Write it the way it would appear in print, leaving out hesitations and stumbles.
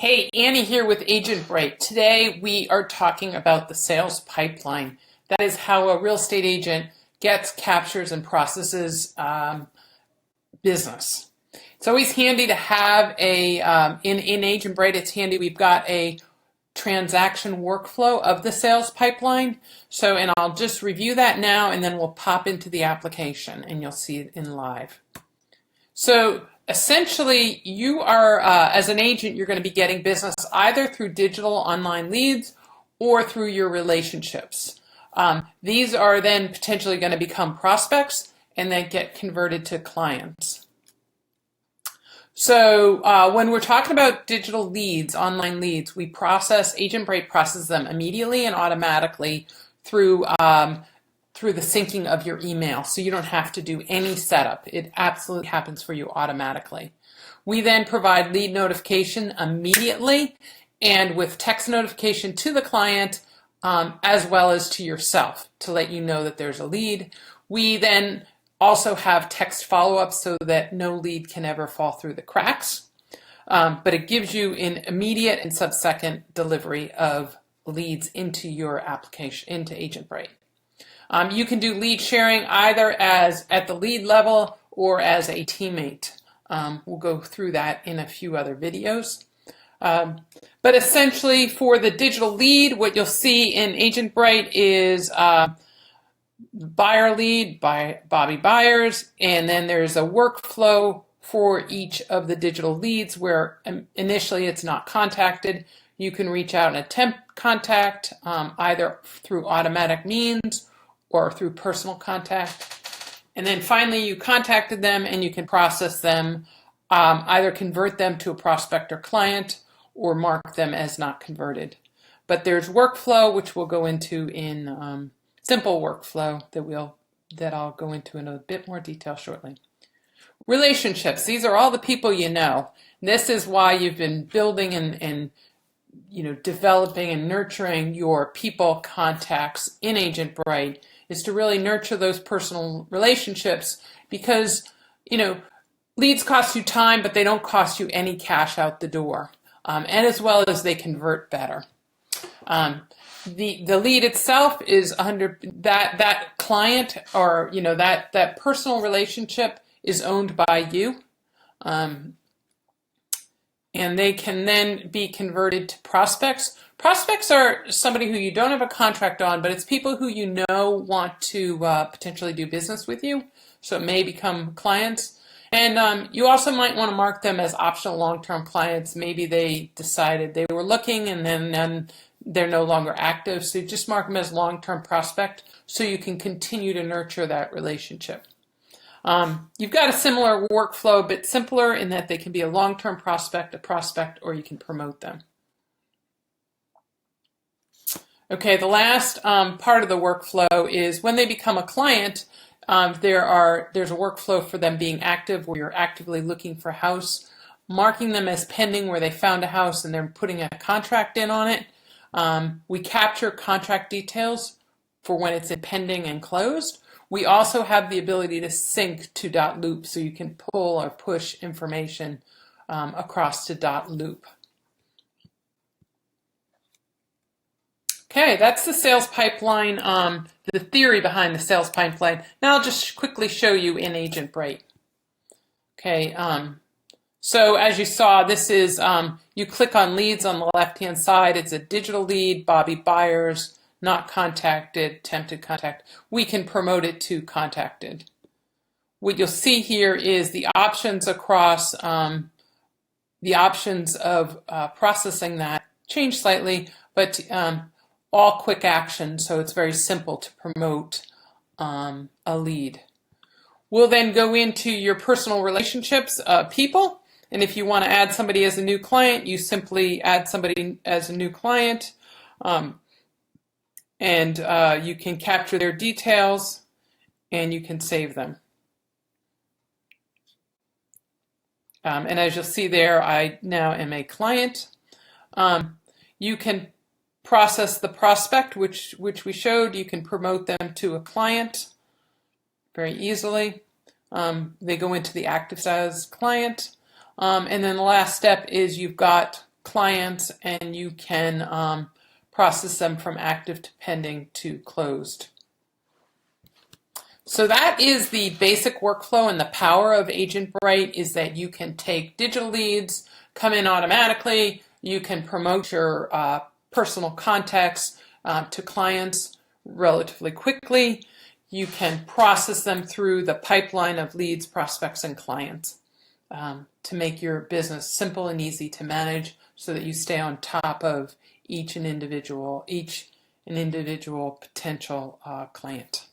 Hey, Annie here with AgentBright. Today we are talking about the sales pipeline. That is how a real estate agent gets, captures, and processes business. It's always handy to have in AgentBright, it's handy we've got a transaction workflow of the sales pipeline. And I'll just review that now and then we'll pop into the application and you'll see it in live. So essentially, you are, as an agent, you're going to be getting business either through digital online leads or through your relationships. These are then potentially going to become prospects and then get converted to clients. So when we're talking about digital leads, online leads, AgentBright processes them immediately and automatically through the syncing of your email, so you don't have to do any setup. It absolutely happens for you automatically. We then provide lead notification immediately and with text notification to the client as well as to yourself to let you know that there's a lead. We then also have text follow-ups so that no lead can ever fall through the cracks, but it gives you an immediate and sub-second delivery of leads into your application, into AgentBright. You can do lead sharing either as at the lead level or as a teammate. We'll go through that in a few other videos. But essentially for the digital lead, what you'll see in AgentBright is buyer lead by Bobby Byers, and then there's a workflow for each of the digital leads where initially it's not contacted. You can reach out and attempt contact either through automatic means or through personal contact. And then finally you contacted them and you can process them, either convert them to a prospect or client or mark them as not converted. But there's workflow, which we'll go into in simple workflow that I'll go into in a bit more detail shortly. Relationships, these are all the people you know. This is why you've been building and developing and nurturing your people contacts in AgentBright, is to really nurture those personal relationships because, leads cost you time, but they don't cost you any cash out the door. And as well as they convert better. The lead itself is that client or, that personal relationship is owned by you. And they can then be converted to prospects. Prospects are somebody who you don't have a contract on, but it's people who you know want to potentially do business with you, so it may become clients. And you also might want to mark them as optional long-term clients. Maybe they decided they were looking and then they're no longer active, so you just mark them as long-term prospect so you can continue to nurture that relationship. You've got a similar workflow, but simpler in that they can be a long-term prospect, a prospect, or you can promote them. Okay, the last part of the workflow is when they become a client, there's a workflow for them being active where you're actively looking for a house, marking them as pending where they found a house and they're putting a contract in on it. We capture contract details for when it's in pending and closed. We also have the ability to sync to .loop, so you can pull or push information across to .loop. Okay, that's the sales pipeline, the theory behind the sales pipeline. Now I'll just quickly show you in AgentBright. Okay, so as you saw, this is, you click on leads on the left-hand side. It's a digital lead, Bobby Byers, not contacted, attempted contact. We can promote it to contacted. What you'll see here is the options across, the options of processing that change slightly, but all quick action, so it's very simple to promote a lead. We'll then go into your personal relationships, people, and if you want to add somebody as a new client, you simply add somebody as a new client. And you can capture their details and you can save them. And as you'll see there, I now am a client. You can process the prospect, which we showed. You can promote them to a client very easily. They go into the active status client. And then the last step is you've got clients, and you can process them from active to pending to closed. So that is the basic workflow, and the power of AgentBright is that you can take digital leads, come in automatically, you can promote your personal contacts to clients relatively quickly, you can process them through the pipeline of leads, prospects, and clients to make your business simple and easy to manage so that you stay on top of each individual potential client.